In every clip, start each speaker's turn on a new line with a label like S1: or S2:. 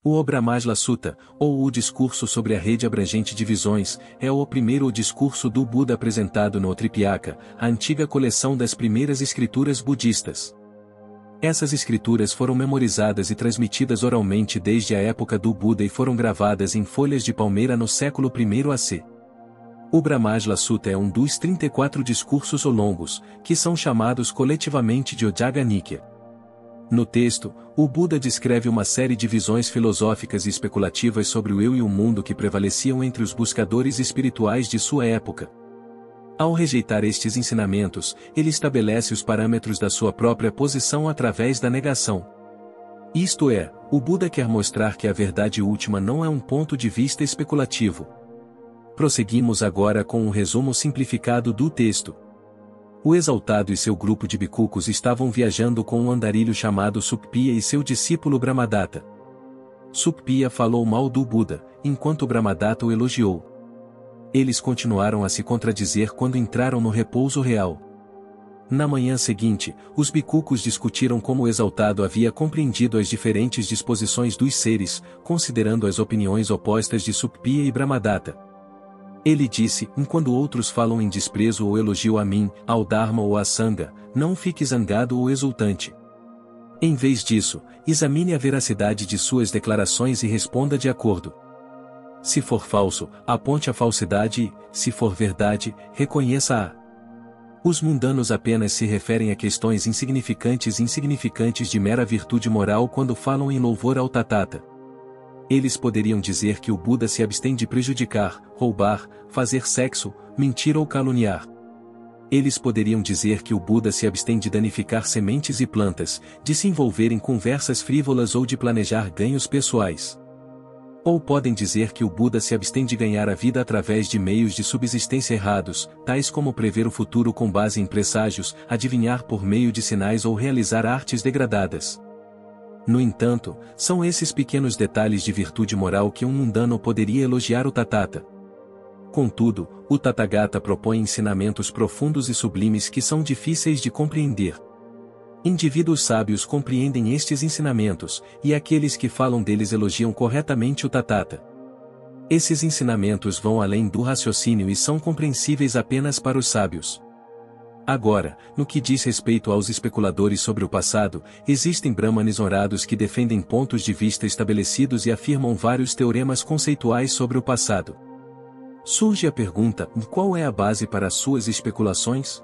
S1: O Brahmajla Sutta, ou o discurso sobre a rede abrangente de visões, é o primeiro discurso do Buda apresentado no Tripitaka, a antiga coleção das primeiras escrituras budistas. Essas escrituras foram memorizadas e transmitidas oralmente desde a época do Buda e foram gravadas em folhas de palmeira no século I AC. O Brahmajla Sutta é um dos 34 discursos longos, que são chamados coletivamente de Ojjaga Nikya. No texto, o Buda descreve uma série de visões filosóficas e especulativas sobre o eu e o mundo que prevaleciam entre os buscadores espirituais de sua época. Ao rejeitar estes ensinamentos, ele estabelece os parâmetros da sua própria posição através da negação. Isto é, o Buda quer mostrar que a verdade última não é um ponto de vista especulativo. Prosseguimos agora com um resumo simplificado do texto. O exaltado e seu grupo de bhikkhus estavam viajando com um andarilho chamado Sukpiya e seu discípulo Brahmadatta. Sukpiya falou mal do Buda, enquanto Brahmadatta o elogiou. Eles continuaram a se contradizer quando entraram no repouso real. Na manhã seguinte, os bhikkhus discutiram como o exaltado havia compreendido as diferentes disposições dos seres, considerando as opiniões opostas de Sukpiya e Brahmadatta. Ele disse: quando outros falam em desprezo ou elogio a mim, ao Dharma ou à Sangha, não fique zangado ou exultante. Em vez disso, examine a veracidade de suas declarações e responda de acordo. Se for falso, aponte a falsidade e, se for verdade, reconheça-a. Os mundanos apenas se referem a questões insignificantes de mera virtude moral quando falam em louvor ao Tathata. Eles poderiam dizer que o Buda se abstém de prejudicar, roubar, fazer sexo, mentir ou caluniar. Eles poderiam dizer que o Buda se abstém de danificar sementes e plantas, de se envolver em conversas frívolas ou de planejar ganhos pessoais. Ou podem dizer que o Buda se abstém de ganhar a vida através de meios de subsistência errados, tais como prever o futuro com base em presságios, adivinhar por meio de sinais ou realizar artes degradadas. No entanto, são esses pequenos detalhes de virtude moral que um mundano poderia elogiar o Tathata. Contudo, o Tathagata propõe ensinamentos profundos e sublimes que são difíceis de compreender. Indivíduos sábios compreendem estes ensinamentos, e aqueles que falam deles elogiam corretamente o Tathata. Esses ensinamentos vão além do raciocínio e são compreensíveis apenas para os sábios. Agora, no que diz respeito aos especuladores sobre o passado, existem brahmanes honrados que defendem pontos de vista estabelecidos e afirmam vários teoremas conceituais sobre o passado. Surge a pergunta: qual é a base para suas especulações?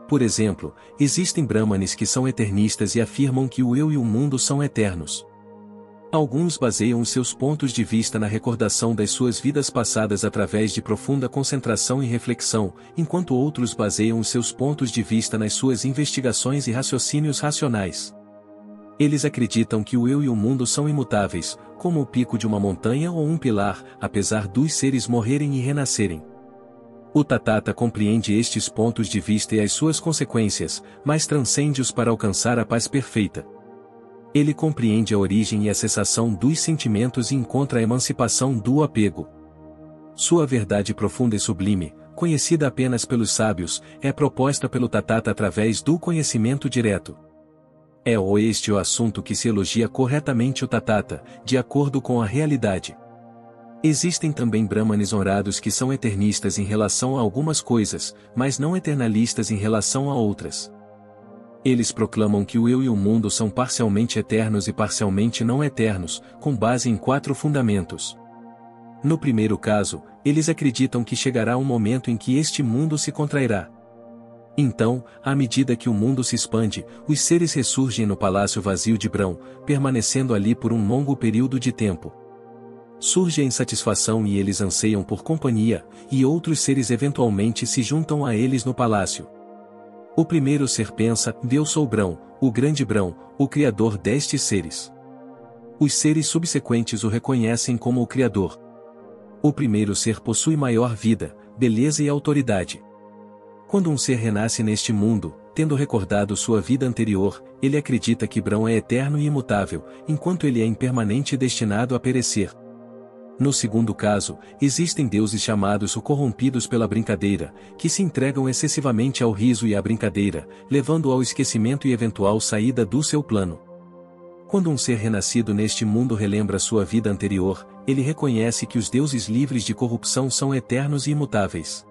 S1: Por exemplo, existem brahmanes que são eternistas e afirmam que o eu e o mundo são eternos. Alguns baseiam os seus pontos de vista na recordação das suas vidas passadas através de profunda concentração e reflexão, enquanto outros baseiam os seus pontos de vista nas suas investigações e raciocínios racionais. Eles acreditam que o eu e o mundo são imutáveis, como o pico de uma montanha ou um pilar, apesar dos seres morrerem e renascerem. O Tathata compreende estes pontos de vista e as suas consequências, mas transcende-os para alcançar a paz perfeita. Ele compreende a origem e a cessação dos sentimentos e encontra a emancipação do apego. Sua verdade profunda e sublime, conhecida apenas pelos sábios, é proposta pelo Tathata através do conhecimento direto. É este o assunto que se elogia corretamente o Tathata, de acordo com a realidade. Existem também brahmanes honrados que são eternistas em relação a algumas coisas, mas não eternalistas em relação a outras. Eles proclamam que o eu e o mundo são parcialmente eternos e parcialmente não eternos, com base em 4 fundamentos. No primeiro caso, eles acreditam que chegará um momento em que este mundo se contrairá. Então, à medida que o mundo se expande, os seres ressurgem no palácio vazio de Brão, permanecendo ali por um longo período de tempo. Surge a insatisfação e eles anseiam por companhia, e outros seres eventualmente se juntam a eles no palácio. O primeiro ser pensa: eu sou Brão, o grande Brão, o criador destes seres. Os seres subsequentes o reconhecem como o criador. O primeiro ser possui maior vida, beleza e autoridade. Quando um ser renasce neste mundo, tendo recordado sua vida anterior, ele acredita que Brão é eterno e imutável, enquanto ele é impermanente e destinado a perecer. No segundo caso, existem deuses chamados o corrompidos pela brincadeira, que se entregam excessivamente ao riso e à brincadeira, levando ao esquecimento e eventual saída do seu plano. Quando um ser renascido neste mundo relembra sua vida anterior, ele reconhece que os deuses livres de corrupção são eternos e imutáveis.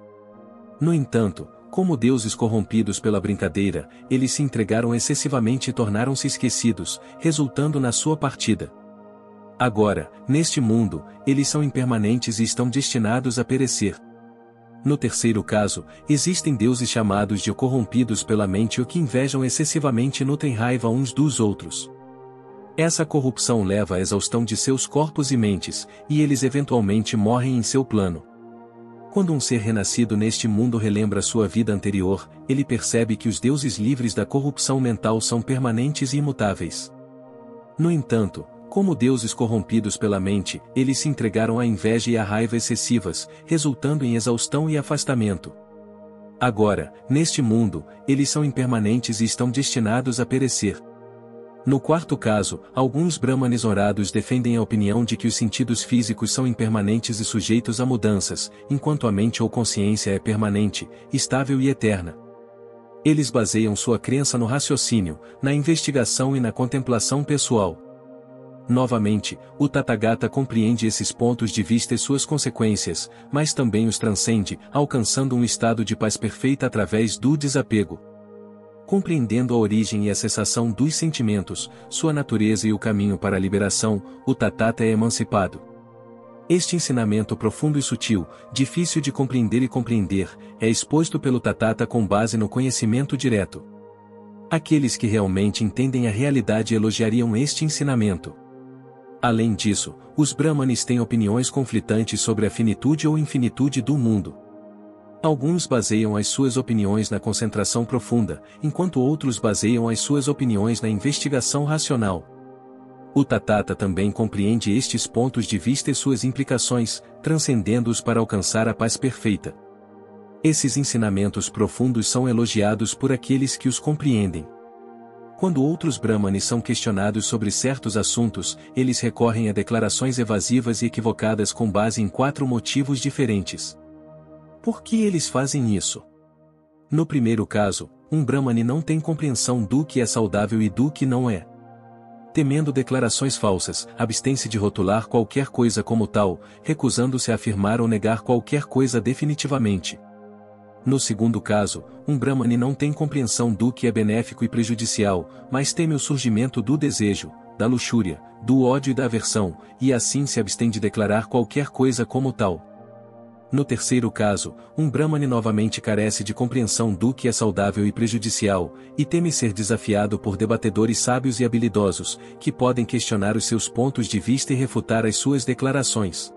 S1: No entanto, como deuses corrompidos pela brincadeira, eles se entregaram excessivamente e tornaram-se esquecidos, resultando na sua partida. Agora, neste mundo, eles são impermanentes e estão destinados a perecer. No terceiro caso, existem deuses chamados de corrompidos pela mente ou que invejam excessivamente e nutrem raiva uns dos outros. Essa corrupção leva à exaustão de seus corpos e mentes, e eles eventualmente morrem em seu plano. Quando um ser renascido neste mundo relembra sua vida anterior, ele percebe que os deuses livres da corrupção mental são permanentes e imutáveis. No entanto, como deuses corrompidos pela mente, eles se entregaram à inveja e à raiva excessivas, resultando em exaustão e afastamento. Agora, neste mundo, eles são impermanentes e estão destinados a perecer. No quarto caso, alguns brahmanes honorados defendem a opinião de que os sentidos físicos são impermanentes e sujeitos a mudanças, enquanto a mente ou consciência é permanente, estável e eterna. Eles baseiam sua crença no raciocínio, na investigação e na contemplação pessoal. Novamente, o Tathagata compreende esses pontos de vista e suas consequências, mas também os transcende, alcançando um estado de paz perfeita através do desapego. Compreendendo a origem e a cessação dos sentimentos, sua natureza e o caminho para a liberação, o Tathagata é emancipado. Este ensinamento profundo e sutil, difícil de compreender e compreender, é exposto pelo Tathagata com base no conhecimento direto. Aqueles que realmente entendem a realidade elogiariam este ensinamento. Além disso, os brahmanes têm opiniões conflitantes sobre a finitude ou infinitude do mundo. Alguns baseiam as suas opiniões na concentração profunda, enquanto outros baseiam as suas opiniões na investigação racional. O Tathagata também compreende estes pontos de vista e suas implicações, transcendendo-os para alcançar a paz perfeita. Esses ensinamentos profundos são elogiados por aqueles que os compreendem. Quando outros brahmanes são questionados sobre certos assuntos, eles recorrem a declarações evasivas e equivocadas com base em 4 motivos diferentes. Por que eles fazem isso? No primeiro caso, um brahmane não tem compreensão do que é saudável e do que não é. Temendo declarações falsas, abstém-se de rotular qualquer coisa como tal, recusando-se a afirmar ou negar qualquer coisa definitivamente. No segundo caso, um brahmane não tem compreensão do que é benéfico e prejudicial, mas teme o surgimento do desejo, da luxúria, do ódio e da aversão, e assim se abstém de declarar qualquer coisa como tal. No terceiro caso, um brahmane novamente carece de compreensão do que é saudável e prejudicial, e teme ser desafiado por debatedores sábios e habilidosos, que podem questionar os seus pontos de vista e refutar as suas declarações.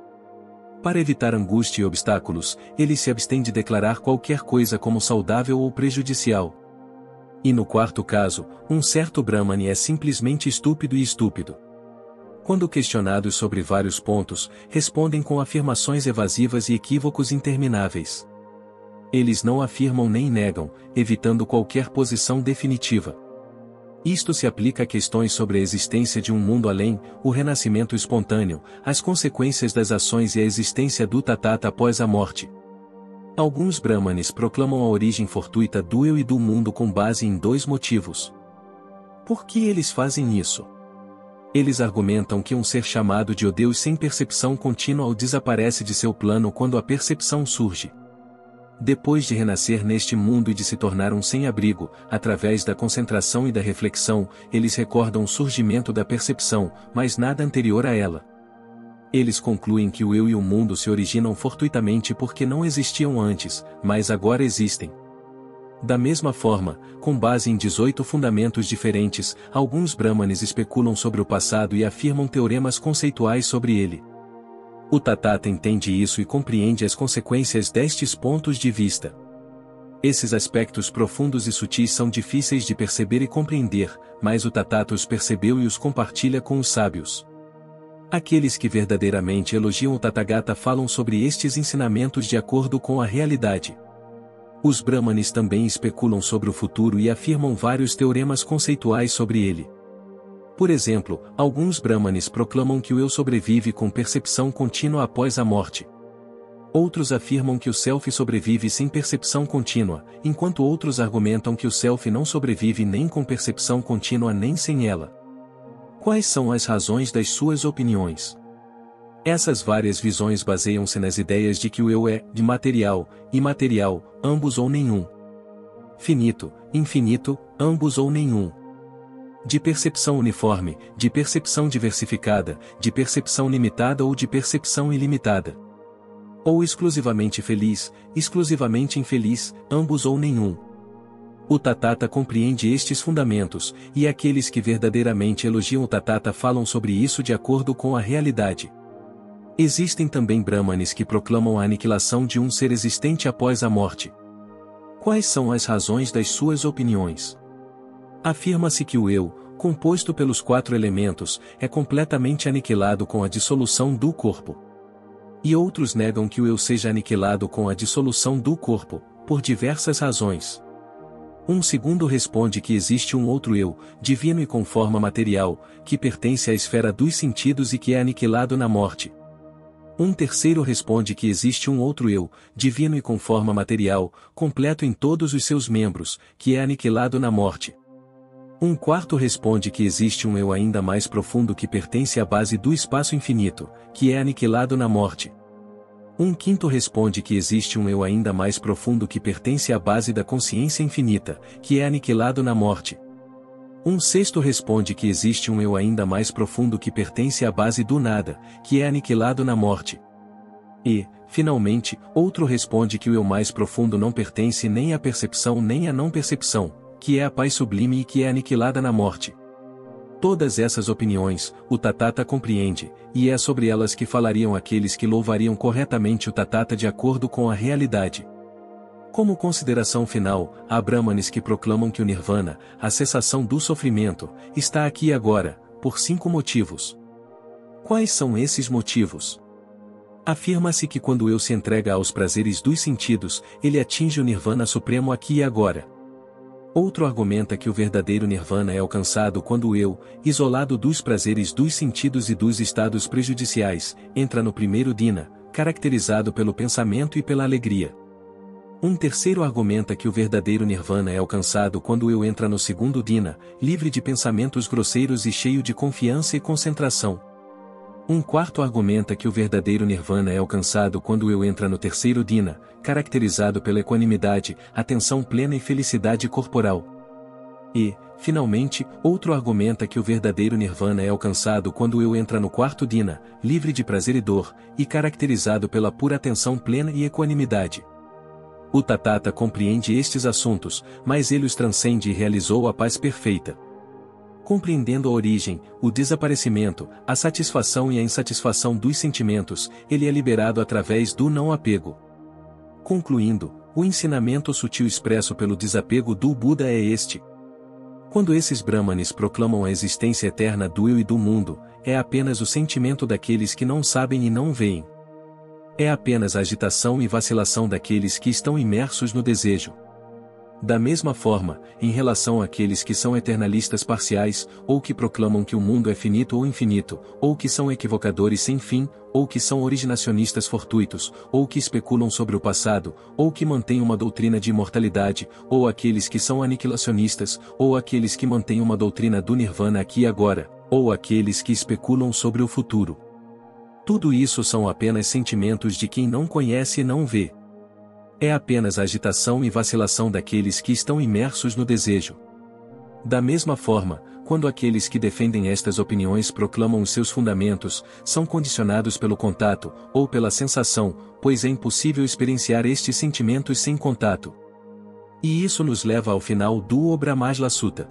S1: Para evitar angústia e obstáculos, ele se abstém de declarar qualquer coisa como saudável ou prejudicial. E no quarto caso, um certo brahmane é simplesmente estúpido e estúpido. Quando questionados sobre vários pontos, respondem com afirmações evasivas e equívocos intermináveis. Eles não afirmam nem negam, evitando qualquer posição definitiva. Isto se aplica a questões sobre a existência de um mundo além, o renascimento espontâneo, as consequências das ações e a existência do Tathagata após a morte. Alguns brahmanes proclamam a origem fortuita do eu e do mundo com base em 2 motivos. Por que eles fazem isso? Eles argumentam que um ser chamado de Deus sem percepção contínua desaparece de seu plano quando a percepção surge. Depois de renascer neste mundo e de se tornar um sem-abrigo, através da concentração e da reflexão, eles recordam o surgimento da percepção, mas nada anterior a ela. Eles concluem que o eu e o mundo se originam fortuitamente porque não existiam antes, mas agora existem. Da mesma forma, com base em 18 fundamentos diferentes, alguns brahmanes especulam sobre o passado e afirmam teoremas conceituais sobre ele. O Tathagata entende isso e compreende as consequências destes pontos de vista. Esses aspectos profundos e sutis são difíceis de perceber e compreender, mas o Tathagata os percebeu e os compartilha com os sábios. Aqueles que verdadeiramente elogiam o Tathagata falam sobre estes ensinamentos de acordo com a realidade. Os brahmanes também especulam sobre o futuro e afirmam vários teoremas conceituais sobre ele. Por exemplo, alguns brahmanes proclamam que o eu sobrevive com percepção contínua após a morte. Outros afirmam que o self sobrevive sem percepção contínua, enquanto outros argumentam que o self não sobrevive nem com percepção contínua nem sem ela. Quais são as razões das suas opiniões? Essas várias visões baseiam-se nas ideias de que o eu é, de material, imaterial, ambos ou nenhum. Finito, infinito, ambos ou nenhum. De percepção uniforme, de percepção diversificada, de percepção limitada ou de percepção ilimitada. Ou exclusivamente feliz, exclusivamente infeliz, ambos ou nenhum. O Tathata compreende estes fundamentos, e aqueles que verdadeiramente elogiam o Tathata falam sobre isso de acordo com a realidade. Existem também Brahmanes que proclamam a aniquilação de um ser existente após a morte. Quais são as razões das suas opiniões? Afirma-se que o eu, composto pelos 4 elementos, é completamente aniquilado com a dissolução do corpo. E outros negam que o eu seja aniquilado com a dissolução do corpo, por diversas razões. Um segundo responde que existe um outro eu, divino e com forma material, que pertence à esfera dos sentidos e que é aniquilado na morte. Um terceiro responde que existe um outro eu, divino e com forma material, completo em todos os seus membros, que é aniquilado na morte. Um quarto responde que existe um eu ainda mais profundo que pertence à base do espaço infinito, que é aniquilado na morte. Um quinto responde que existe um eu ainda mais profundo que pertence à base da consciência infinita, que é aniquilado na morte. Um sexto responde que existe um eu ainda mais profundo que pertence à base do nada, que é aniquilado na morte. E, finalmente, outro responde que o eu mais profundo não pertence nem à percepção nem à não percepção, que é a paz sublime e que é aniquilada na morte. Todas essas opiniões, o Tathata compreende, e é sobre elas que falariam aqueles que louvariam corretamente o Tathata de acordo com a realidade. Como consideração final, há Brahmanes que proclamam que o Nirvana, a cessação do sofrimento, está aqui e agora, por 5 motivos. Quais são esses motivos? Afirma-se que quando o eu se entrega aos prazeres dos sentidos, ele atinge o Nirvana supremo aqui e agora. Outro argumenta que o verdadeiro Nirvana é alcançado quando o eu, isolado dos prazeres dos sentidos e dos estados prejudiciais, entra no primeiro dina, caracterizado pelo pensamento e pela alegria. Um terceiro argumenta que o verdadeiro Nirvana é alcançado quando o eu entra no segundo dina, livre de pensamentos grosseiros e cheio de confiança e concentração. Um quarto argumenta que o verdadeiro Nirvana é alcançado quando o eu entra no terceiro dina, caracterizado pela equanimidade, atenção plena e felicidade corporal. E, finalmente, outro argumenta que o verdadeiro Nirvana é alcançado quando o eu entra no quarto dina, livre de prazer e dor, e caracterizado pela pura atenção plena e equanimidade. O Tathata compreende estes assuntos, mas ele os transcende e realizou a paz perfeita. Compreendendo a origem, o desaparecimento, a satisfação e a insatisfação dos sentimentos, ele é liberado através do não apego. Concluindo, o ensinamento sutil expresso pelo desapego do Buda é este. Quando esses Brahmanes proclamam a existência eterna do eu e do mundo, é apenas o sentimento daqueles que não sabem e não veem. É apenas a agitação e vacilação daqueles que estão imersos no desejo. Da mesma forma, em relação àqueles que são eternalistas parciais, ou que proclamam que o mundo é finito ou infinito, ou que são equivocadores sem fim, ou que são originacionistas fortuitos, ou que especulam sobre o passado, ou que mantêm uma doutrina de imortalidade, ou aqueles que são aniquilacionistas, ou aqueles que mantêm uma doutrina do Nirvana aqui e agora, ou aqueles que especulam sobre o futuro. Tudo isso são apenas sentimentos de quem não conhece e não vê. É apenas a agitação e vacilação daqueles que estão imersos no desejo. Da mesma forma, quando aqueles que defendem estas opiniões proclamam os seus fundamentos, são condicionados pelo contato, ou pela sensação, pois é impossível experienciar estes sentimentos sem contato. E isso nos leva ao final do O Brahmajala Sutta.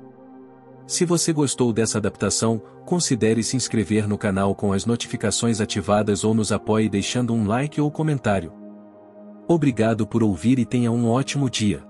S1: Se você gostou dessa adaptação, considere se inscrever no canal com as notificações ativadas ou nos apoie deixando um like ou comentário. Obrigado por ouvir e tenha um ótimo dia.